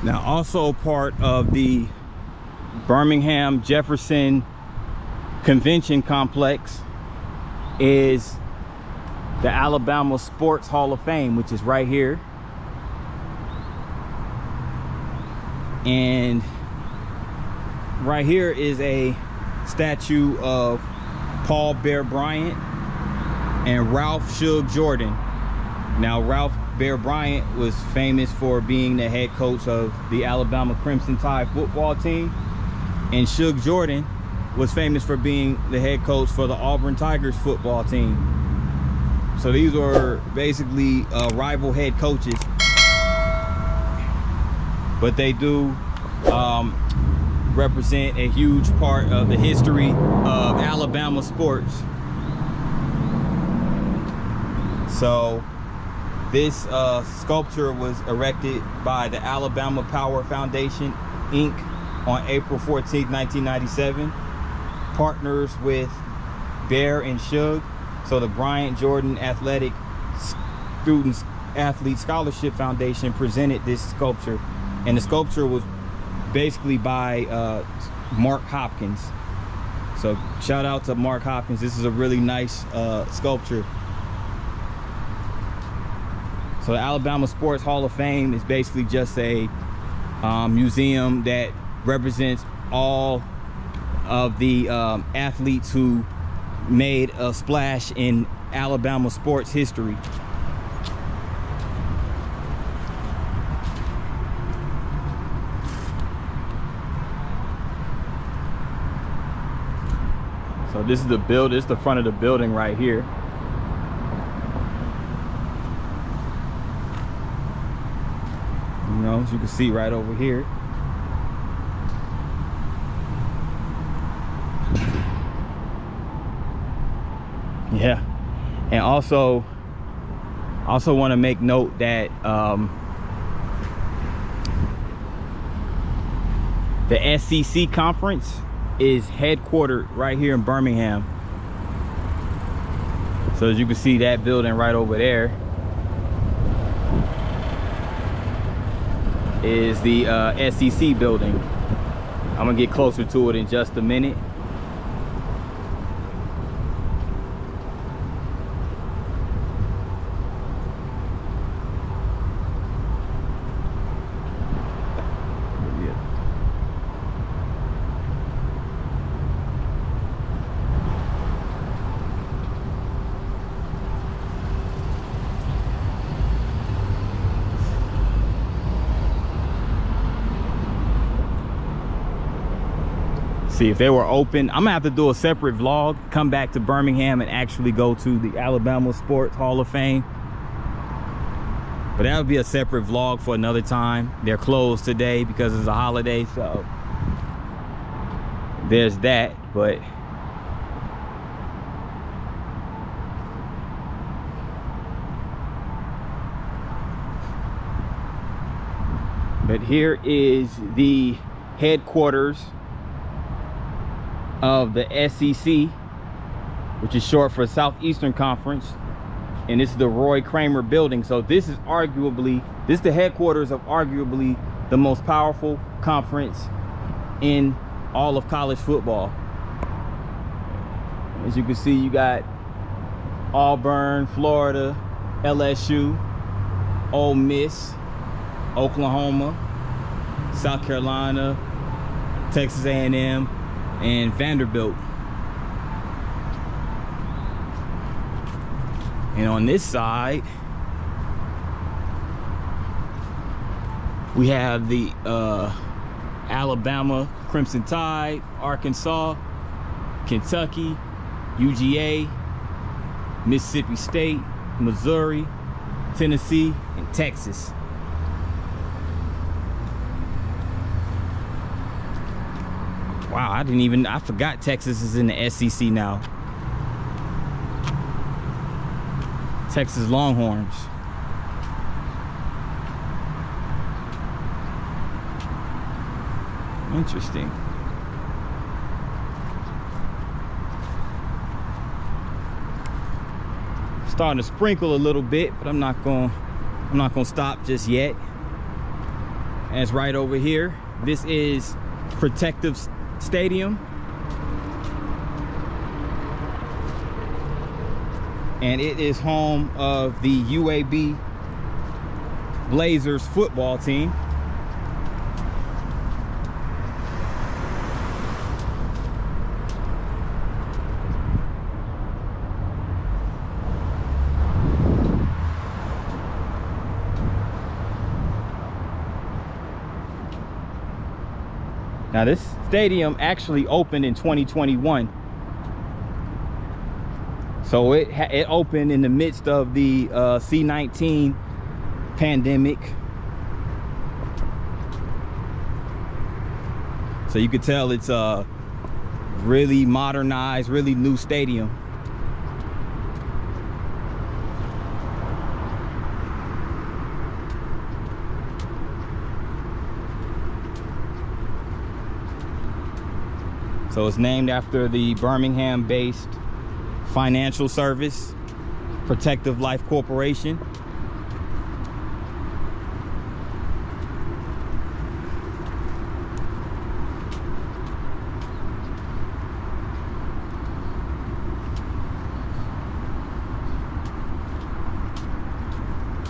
Now, also part of the Birmingham Jefferson Convention Complex is the Alabama Sports Hall of Fame, which is right here. And right here is a statue of Paul Bear Bryant and Ralph Suge Jordan. Now, Ralph Bear Bryant was famous for being the head coach of the Alabama Crimson Tide football team, and Suge Jordan was famous for being the head coach for the Auburn Tigers football team. So these were basically rival head coaches, but they do represent a huge part of the history of Alabama sports. So this sculpture was erected by the Alabama Power Foundation, Inc. on April 14, 1997. Partners with Bear and Suge. So the Bryant Jordan Athletic Students Athlete Scholarship Foundation presented this sculpture, and the sculpture was basically by Mark Hopkins. So shout out to Mark Hopkins. This is a really nice sculpture. So the Alabama Sports Hall of Fame is basically just a museum that represents all of the athletes who made a splash in Alabama sports history. So this is the build. This is the front of the building right here. You know, as you can see right over here. Yeah, and also want to make note that the SEC conference is headquartered right here in Birmingham. So as you can see, that building right over there is the SEC building. I'm gonna get closer to it in just a minute. See, if they were open, I'm gonna have to do a separate vlog, come back to Birmingham and actually go to the Alabama Sports Hall of Fame. But that would be a separate vlog for another time. They're closed today because it's a holiday, so there's that. But here is the headquarters of the SEC, which is short for Southeastern Conference, and this is the Roy Kramer building. So this is the headquarters of arguably the most powerful conference in all of college football. As you can see, you got Auburn, Florida, LSU, Ole Miss, Oklahoma, South Carolina, Texas A&M, and Vanderbilt. And on this side, we have the Alabama Crimson Tide, Arkansas, Kentucky, UGA, Mississippi State, Missouri, Tennessee, and Texas. Wow, I forgot Texas is in the SEC now. Texas Longhorns. Interesting. Starting to sprinkle a little bit, but I'm not gonna stop just yet. And it's right over here. This is Protective Stadium. And it is home of the UAB Blazers football team. Now this stadium actually opened in 2021. So it opened in the midst of the C-19 pandemic. So you could tell it's a really modernized, really new stadium. So it's named after the Birmingham-based financial service, Protective Life Corporation.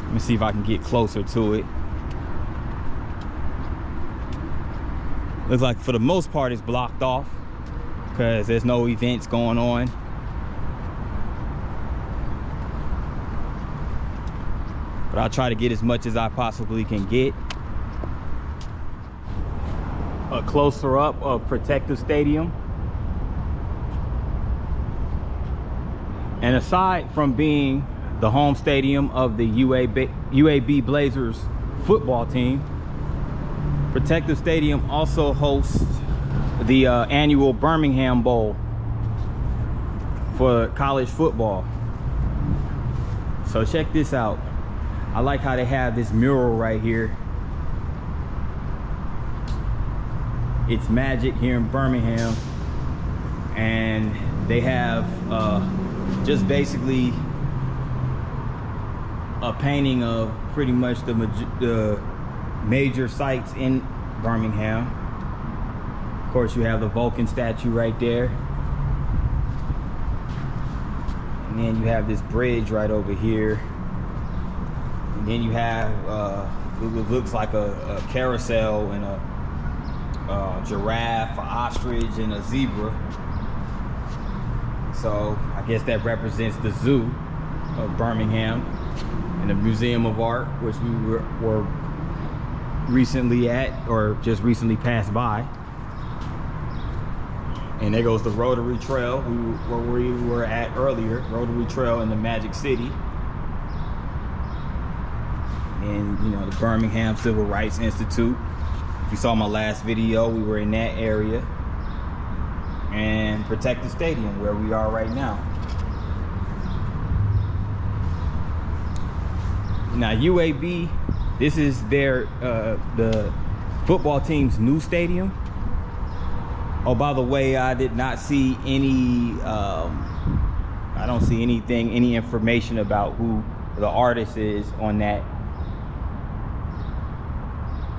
Let me see if I can get closer to it. Looks like for the most part it's blocked off because there's no events going on. But I'll try to get as much as I possibly can get. A closer up of Protective Stadium. And aside from being the home stadium of the UAB Blazers football team, Protective Stadium also hosts the annual Birmingham Bowl for college football. So check this out. I like how they have this mural right here. It's Magic here in Birmingham, and they have just basically a painting of pretty much the major sites in Birmingham. Of course, you have the Vulcan statue right there, and then you have this bridge right over here. And then you have it looks like a carousel and a giraffe, an ostrich, and a zebra. So I guess that represents the zoo of Birmingham and the Museum of Art, which we were recently at, or just recently passed by. And there goes the Rotary Trail where we were at earlier, Rotary Trail in the Magic City. And you know, the Birmingham Civil Rights Institute. If you saw my last video, we were in that area. And Protective Stadium, where we are right now. Now UAB, this is their the football team's new stadium. Oh, by the way, I did not see any I don't see any information about who the artist is on that.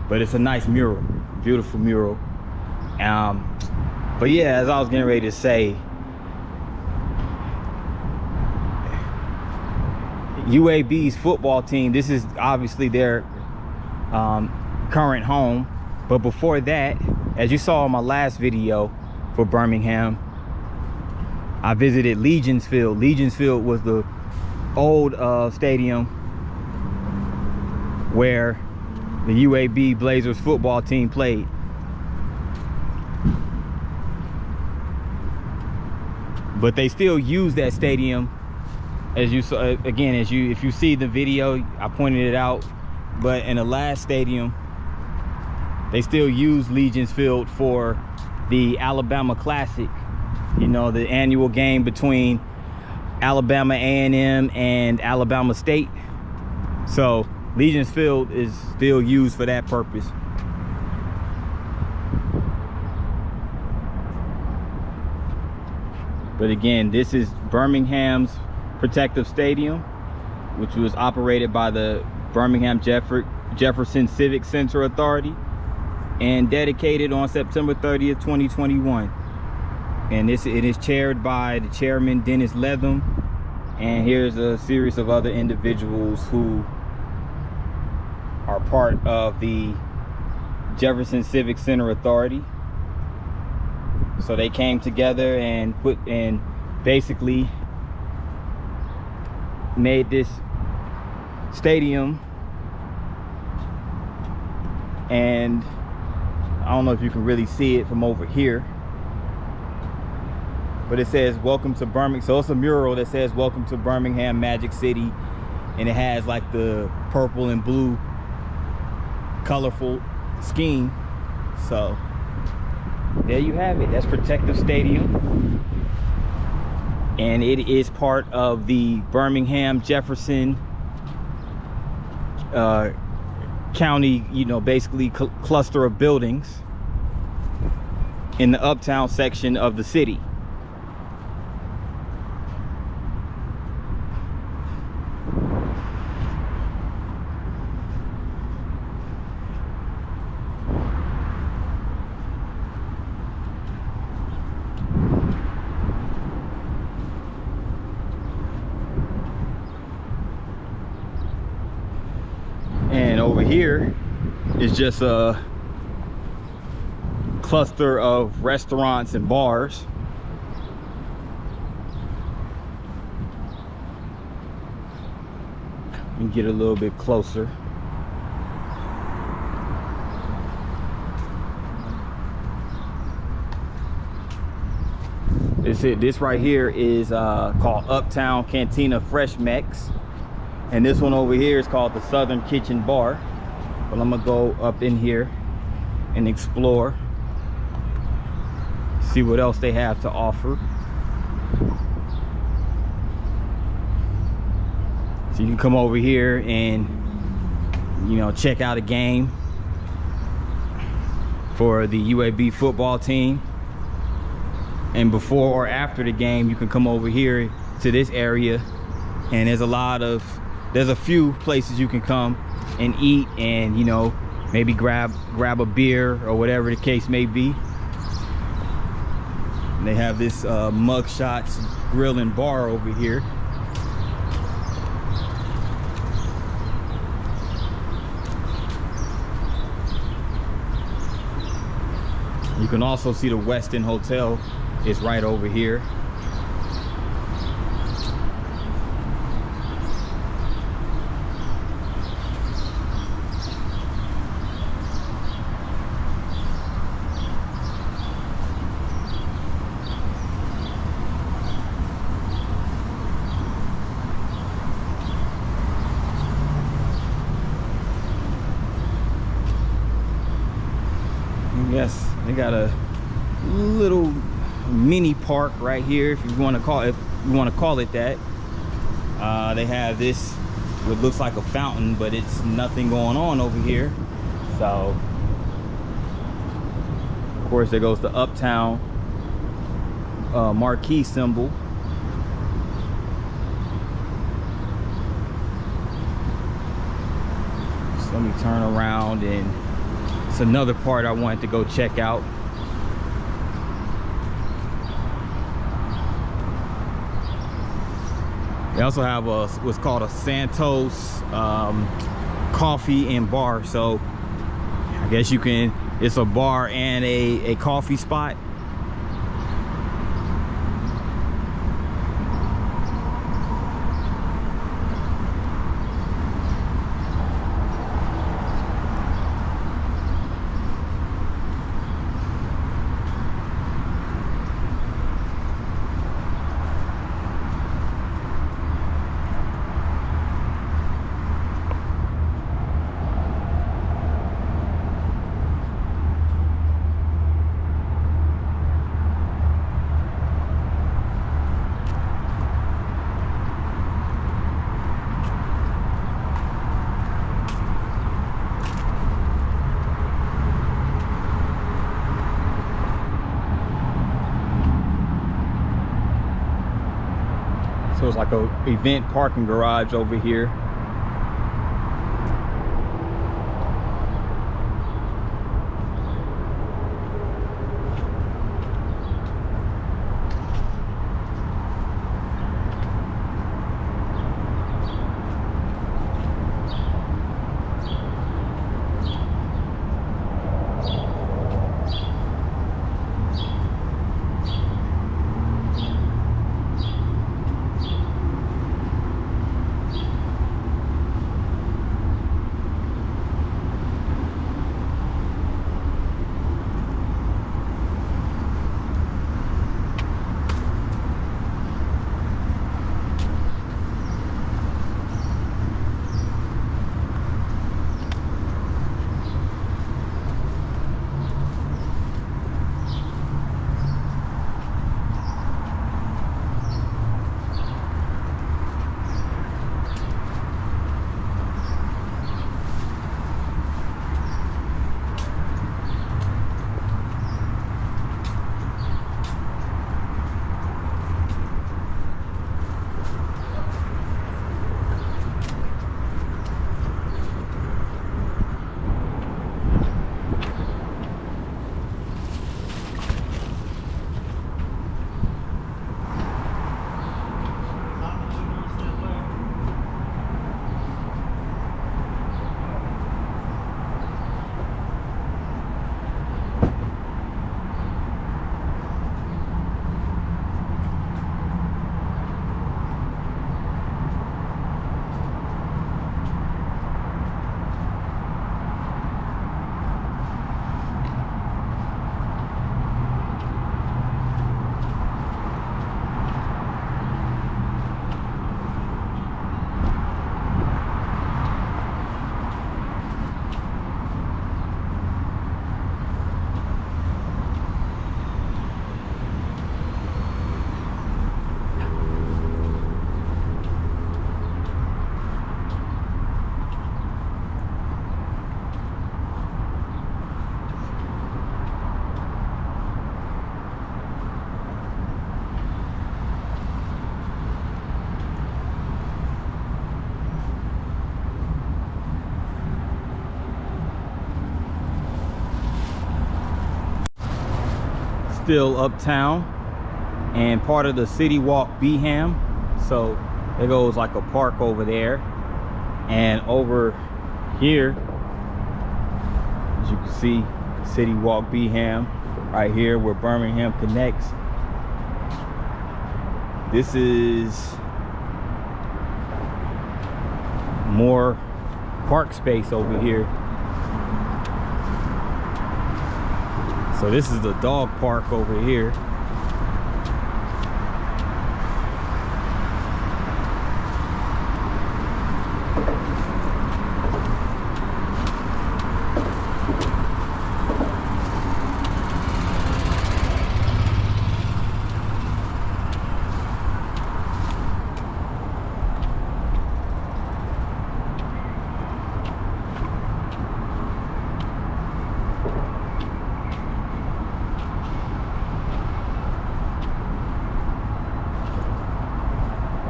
But it's a nice mural, beautiful mural. But yeah, as I was getting ready to say, UAB's football team, this is obviously their current home. But before that, as you saw in my last video for Birmingham, I visited Legion's Field. Legion's Field was the old stadium where the UAB Blazers football team played. But they still use that stadium, as you saw again, if you see the video, I pointed it out. But in the last stadium, they still use Legion's Field for the Alabama Classic, you know, the annual game between Alabama A&M and Alabama State. So Legion's Field is still used for that purpose. But again, this is Birmingham's Protective Stadium, which was operated by the Birmingham Jefferson Civic Center Authority, and dedicated on September 30th, 2021. And it is chaired by the chairman, Dennis Letham. And here's a series of other individuals who are part of the Jefferson Civic Center Authority. So they came together and basically made this stadium. And I don't know if you can really see it from over here, but it says welcome to Birmingham. So it's a mural that says welcome to Birmingham, Magic City, and it has like the purple and blue colorful scheme. So there you have it. That's Protective Stadium, and it is part of the Birmingham Jefferson County, you know, basically cluster of buildings in the Uptown section of the city. And over here is just a cluster of restaurants and bars. Let me get a little bit closer. This right here is called Uptown Cantina Fresh Mex. And this one over here is called the Southern Kitchen Bar. But I'm gonna go up in here and explore, see what else they have to offer. So you can come over here and, you know, check out a game for the UAB football team. And before or after the game, you can come over here to this area, and there's a few places you can come and eat and, you know, maybe grab a beer or whatever the case may be. And they have this Mug Shots Grill and Bar over here. You can also see the Westin Hotel is right over here. Yes, they got a little mini park right here, if you want to call it that. They have this, what looks like a fountain, but it's nothing going on over here. So of course there goes the Uptown marquee symbol. So let me turn around, and it's another part I wanted to go check out. They also have what's called a Santos coffee and bar. So I guess it's a bar and a coffee spot. So it's like a event parking garage over here. still Uptown and part of the City Walk Birmingham. So there goes like a park over there, and over here, as you can see, City Walk Birmingham, right here where Birmingham connects. This is more park space over here. So this is the dog park over here.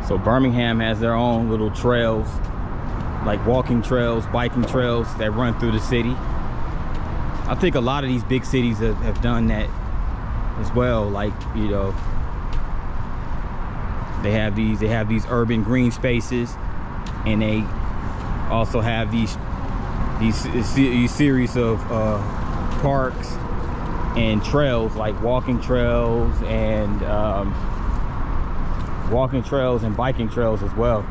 So Birmingham has their own little trails, like walking trails, biking trails that run through the city. I think a lot of these big cities have done that as well. Like, you know, they have these urban green spaces, and they also have these series of parks and trails, like walking trails and biking trails as well.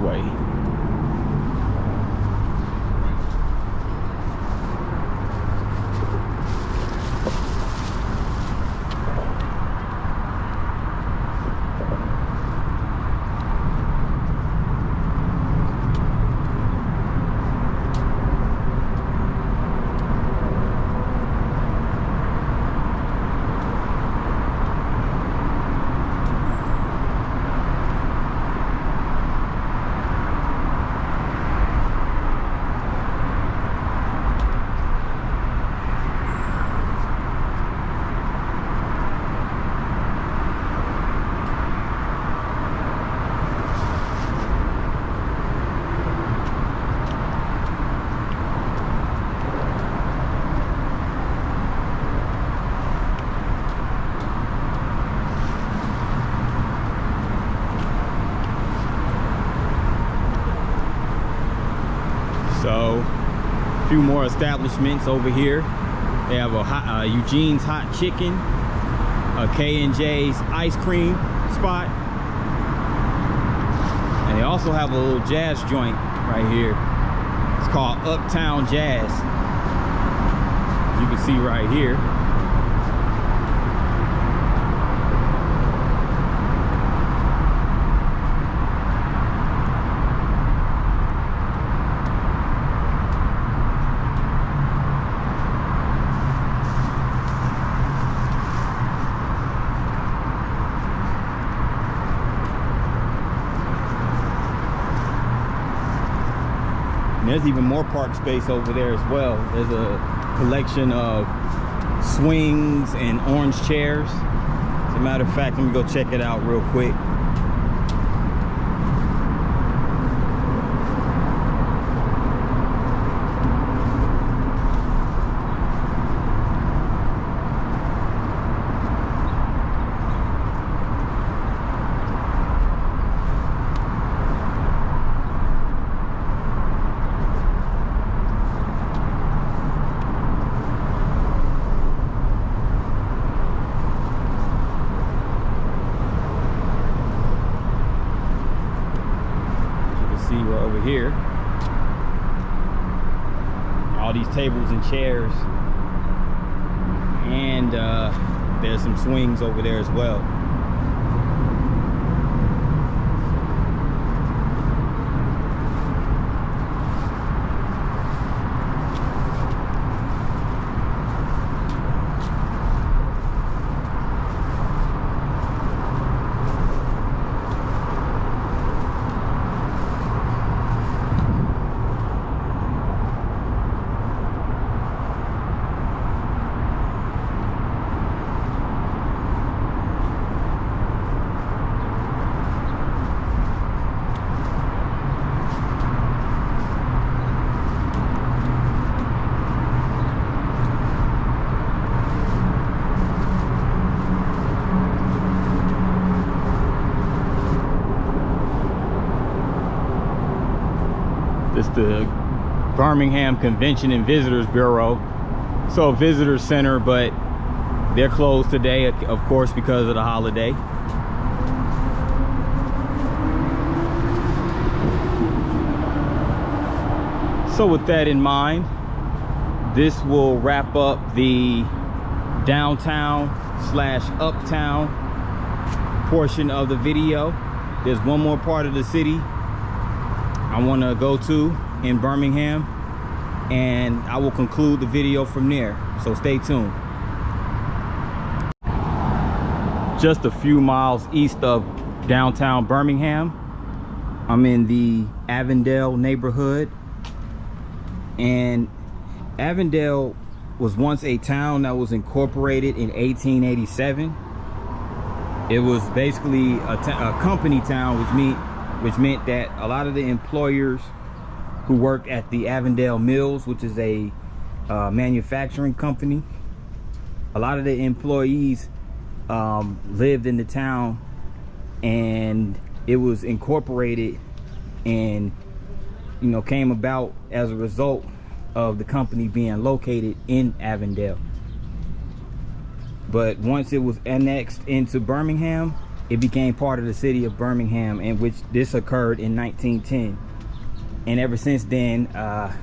Way. So a few more establishments over here. They have a Eugene's Hot Chicken, a K&J's ice cream spot, and they also have a little jazz joint right here. It's called Uptown Jazz. You can see right here. There's even more park space over there as well. There's a collection of swings and orange chairs. As a matter of fact, let me go check it out real quick. Over here, all these tables and chairs, and there's some swings over there as well. the Birmingham Convention and Visitors Bureau. So a visitor center, but they're closed today, of course, because of the holiday. So with that in mind, this will wrap up the downtown / uptown portion of the video. There's one more part of the city I want to go to in Birmingham, and I will conclude the video from there, so stay tuned. Just a few miles east of downtown Birmingham, I'm in the Avondale neighborhood. And Avondale was once a town that was incorporated in 1887. It was basically a company town, which meant that a lot of the employers who worked at the Avondale Mills, which is a manufacturing company, a lot of the employees lived in the town, and it was incorporated and came about as a result of the company being located in Avondale. But once it was annexed into Birmingham, it became part of the city of Birmingham, in which this occurred in 1910. And ever since then, that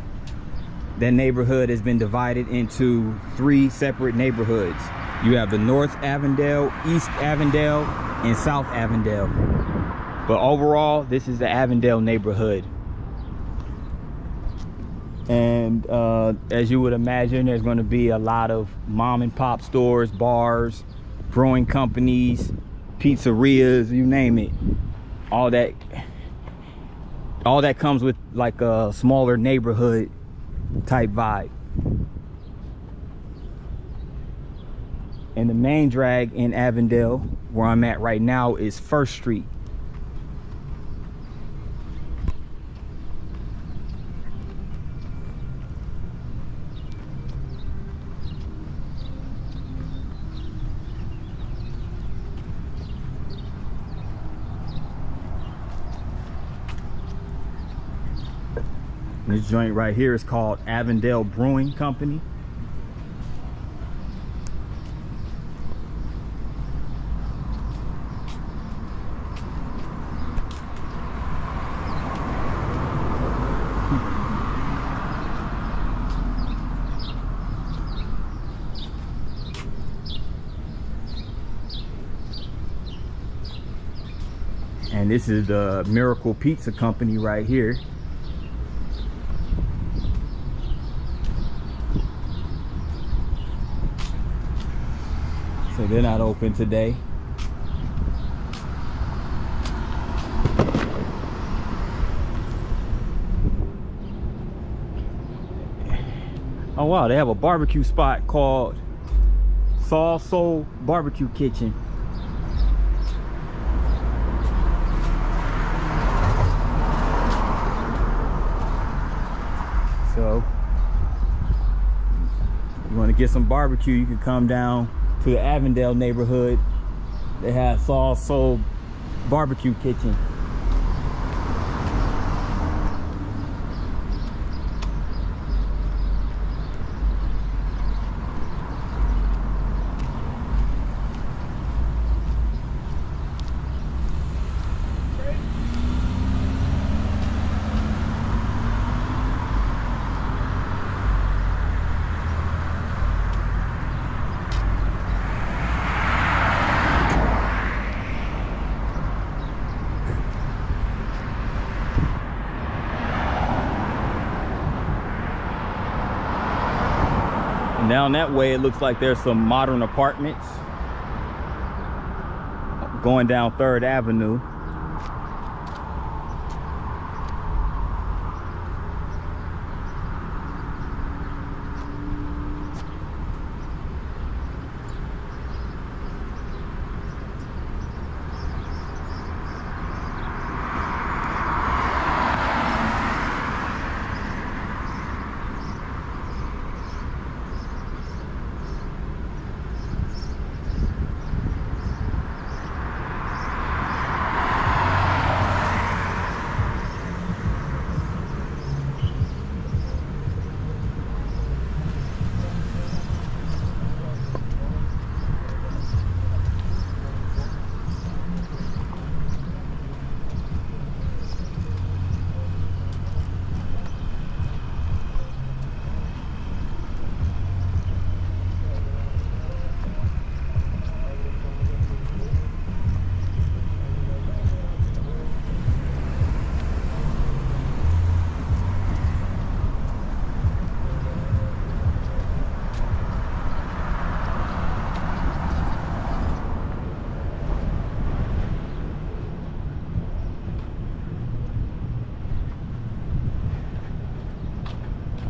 neighborhood has been divided into 3 separate neighborhoods. You have the North Avondale, East Avondale, and South Avondale. But overall, this is the Avondale neighborhood. And as you would imagine, there's going to be a lot of mom and pop stores, bars, brewing companies, pizzerias, you name it. All that comes with like a smaller neighborhood type vibe. And the main drag in Avondale, where I'm at right now, is First Street. This joint right here is called Avondale Brewing Company. And this is the Miracle Pizza Company right here. So they're not open today. Oh wow, they have a barbecue spot called Soul Barbecue Kitchen. So you want to get some barbecue, you can come down to the Avondale neighborhood. They have Soul Barbecue Kitchen. Down that way, it looks like there's some modern apartments going down 3rd Avenue.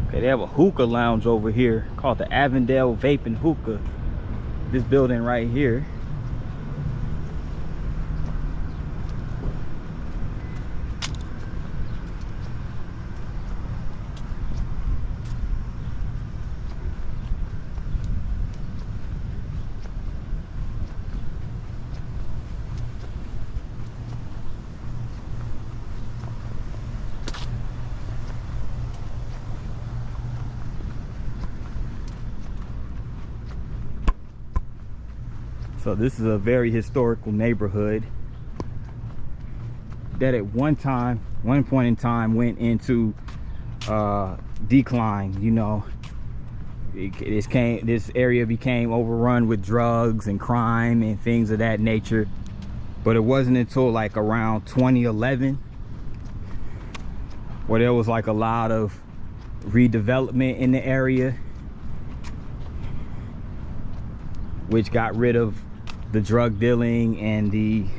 Okay, they have a hookah lounge over here called the Avondale Vape and Hookah. This building right here. So this is a very historical neighborhood that at one point in time went into decline. You know, this area became overrun with drugs and crime and things of that nature. But it wasn't until like around 2011 where there was like a lot of redevelopment in the area, which got rid of the drug dealing and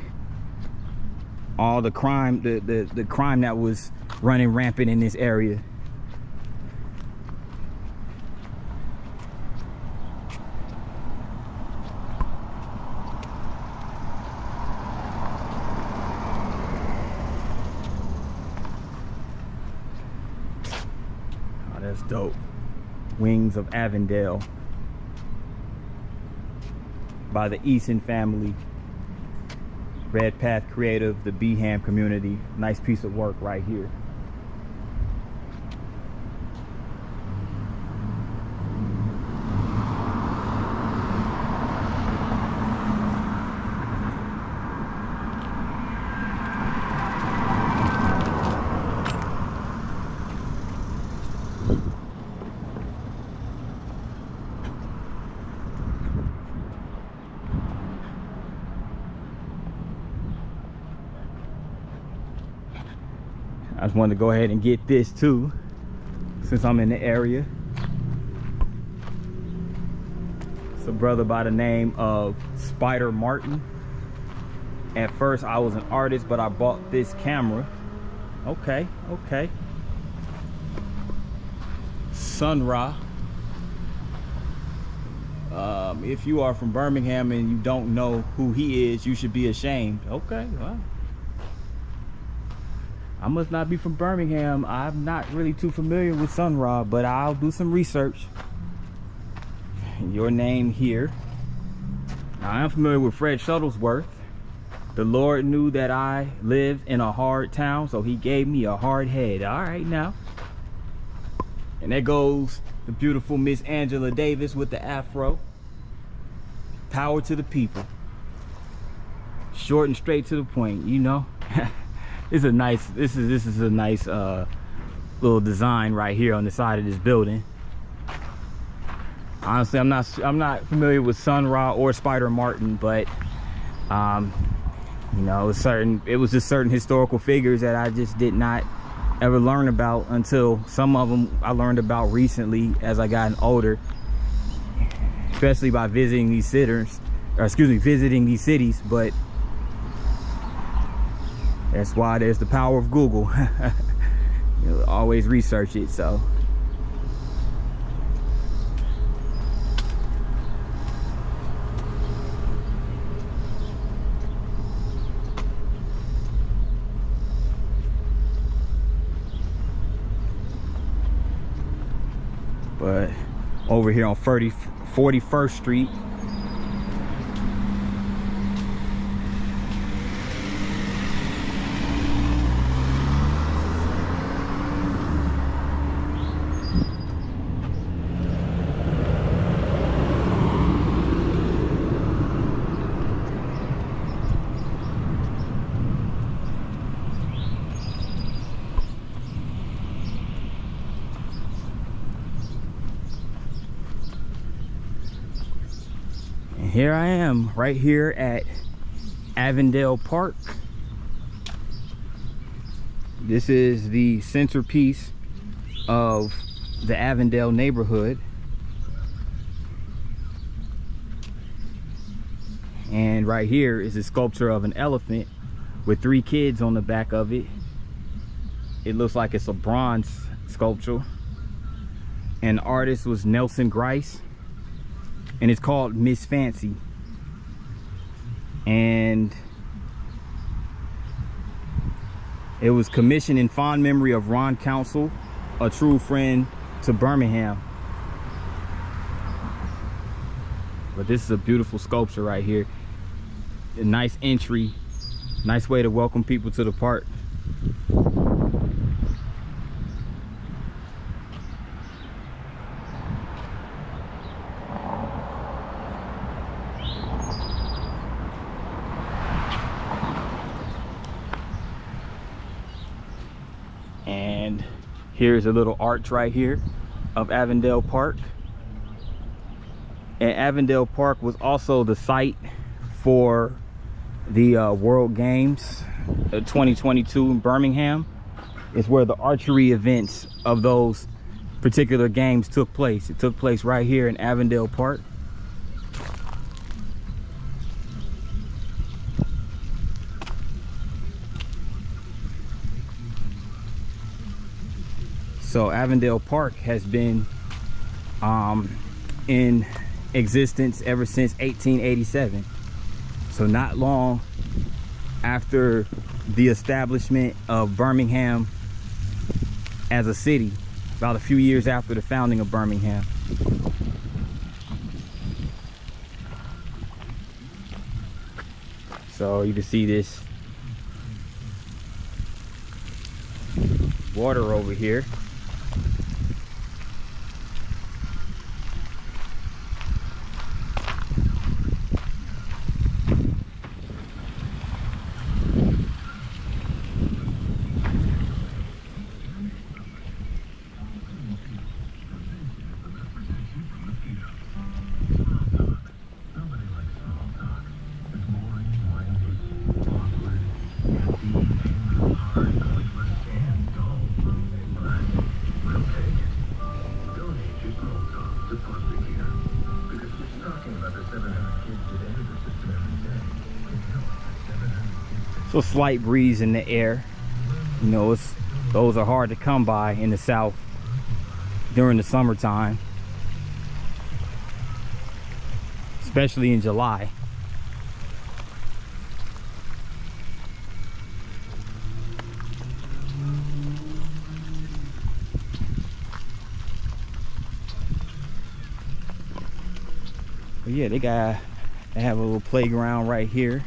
all the crime, the crime that was running rampant in this area. Oh, that's dope. Wings of Avondale by the Eason family. Red Path Creative, the Birmingham community. Nice piece of work right here. I just wanted to go ahead and get this too, since I'm in the area. It's a brother by the name of Spider Martin. At first I was an artist, but I bought this camera. Okay. Sun Ra. If you are from Birmingham and you don't know who he is, you should be ashamed. Okay, well, I must not be from Birmingham. I'm not really too familiar with Sun Ra, but I'll do some research. Your name here. Now, I'm familiar with Fred Shuttlesworth. The Lord knew that I lived in a hard town, so he gave me a hard head. All right now. And there goes the beautiful Miss Angela Davis with the afro. Power to the people. Short and straight to the point, you know. This is a nice little design right here on the side of this building. Honestly, I'm not familiar with Sun Ra or Spider Martin, but you know, it was just certain historical figures that I just did not ever learn about until some of them I learned about recently as I gotten older, especially by visiting these cities. But that's why there's the power of Google. You'll always research it. So but over here on 41st Street, here I am right here at Avondale Park. This is the centerpiece of the Avondale neighborhood. And right here is a sculpture of an elephant with 3 kids on the back of it. It looks like it's a bronze sculpture. and the artist was Nelson Grice, and it's called Miss Fancy. And it was commissioned in fond memory of Ron Council, a true friend to Birmingham. But this is a beautiful sculpture right here. A nice entry, nice way to welcome people to the park. And here's a little arch right here of Avondale Park. And Avondale Park was also the site for the World Games 2022 in Birmingham. It's where the archery events of those particular games took place. It took place right here in Avondale Park. So Avondale Park has been in existence ever since 1887. So not long after the establishment of Birmingham as a city, about a few years after the founding of Birmingham. So you can see this water over here. So slight breeze in the air. You know, those are hard to come by in the South during the summertime, especially in July. But yeah, they have a little playground right here.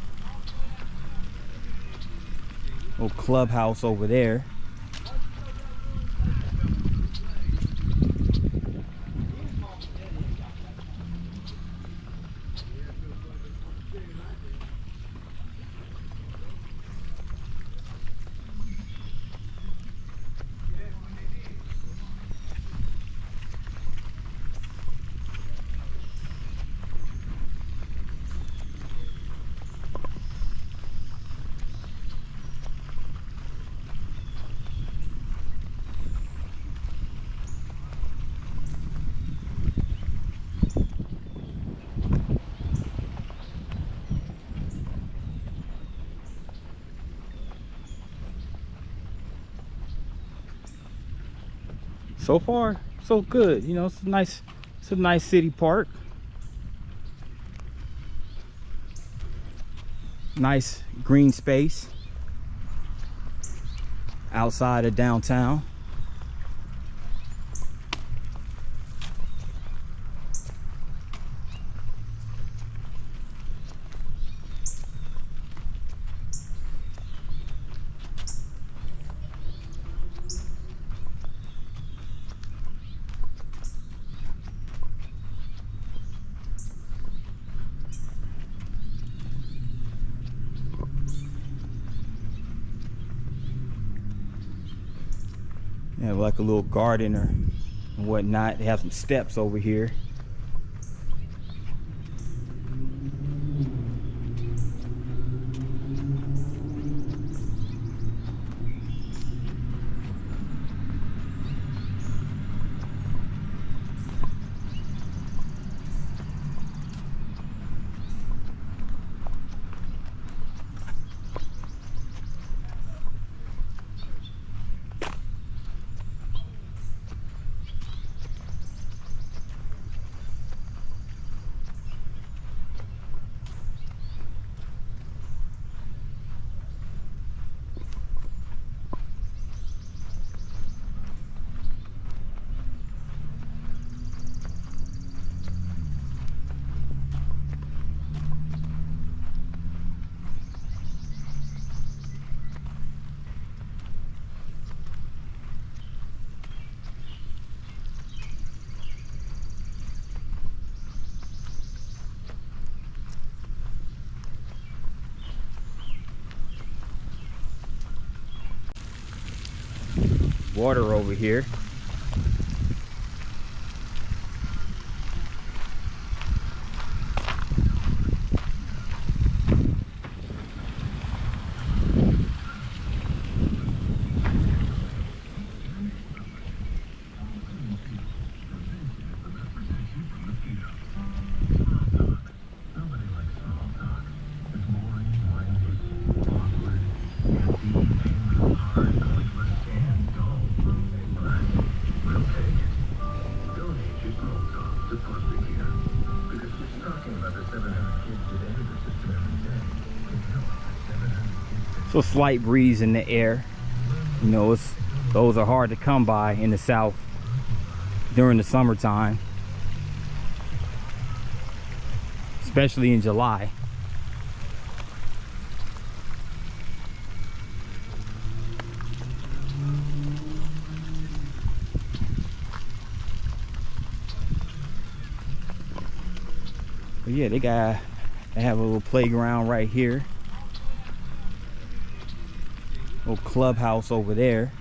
Little clubhouse over there. So far, so good. You know, it's a nice city park. Nice green space outside of downtown. They have like a little garden or whatnot. They have some steps over here. water over here. So slight breeze in the air. You know, those are hard to come by in the South during the summertime, especially in July. But yeah, they have a little playground right here. Little clubhouse over there.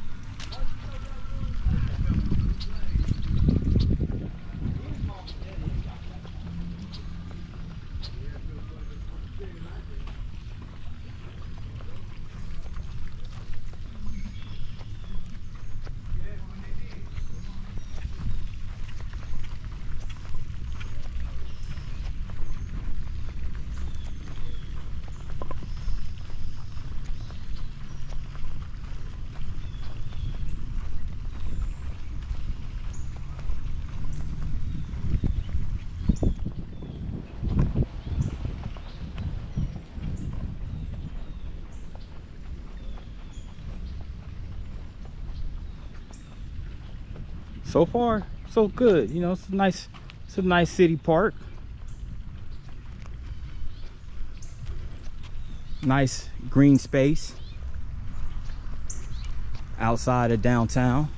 So far, so good. You know, it's a nice city park. Nice green space outside of downtown.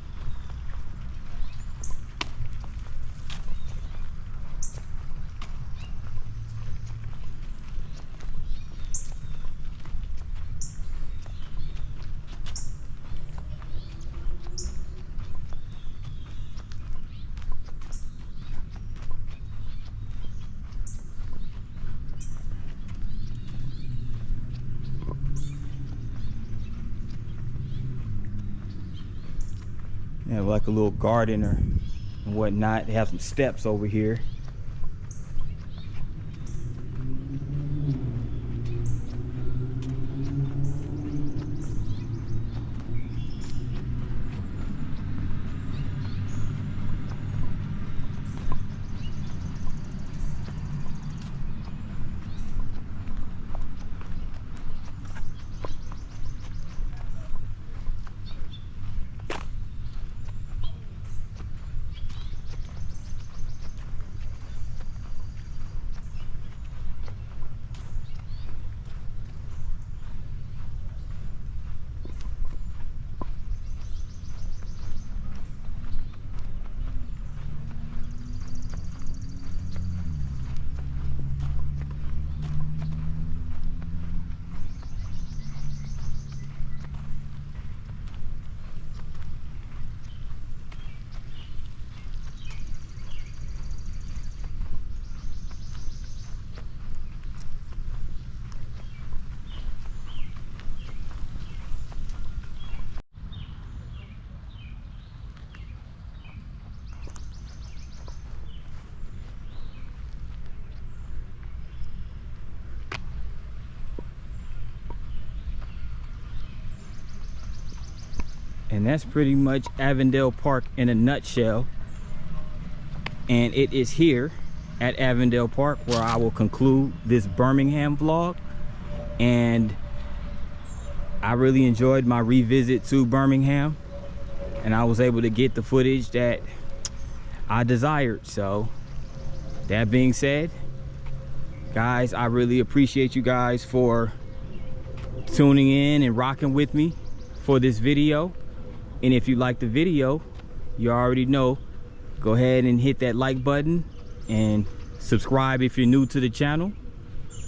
They have like a little garden or whatnot. They have some steps over here. And that's pretty much Avondale Park in a nutshell. And it is here at Avondale Park where I will conclude this Birmingham vlog. And I really enjoyed my revisit to Birmingham, and I was able to get the footage that I desired. So that being said, guys, I really appreciate you guys for tuning in and rocking with me for this video. And if you like the video, you already know, go ahead and hit that like button and subscribe if you're new to the channel.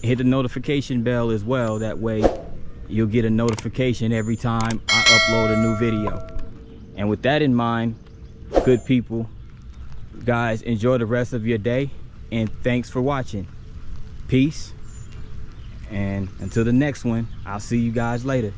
Hit the notification bell as well. That way you'll get a notification every time I upload a new video. And with that in mind, good people, guys, enjoy the rest of your day, and thanks for watching. Peace, and until the next one, I'll see you guys later.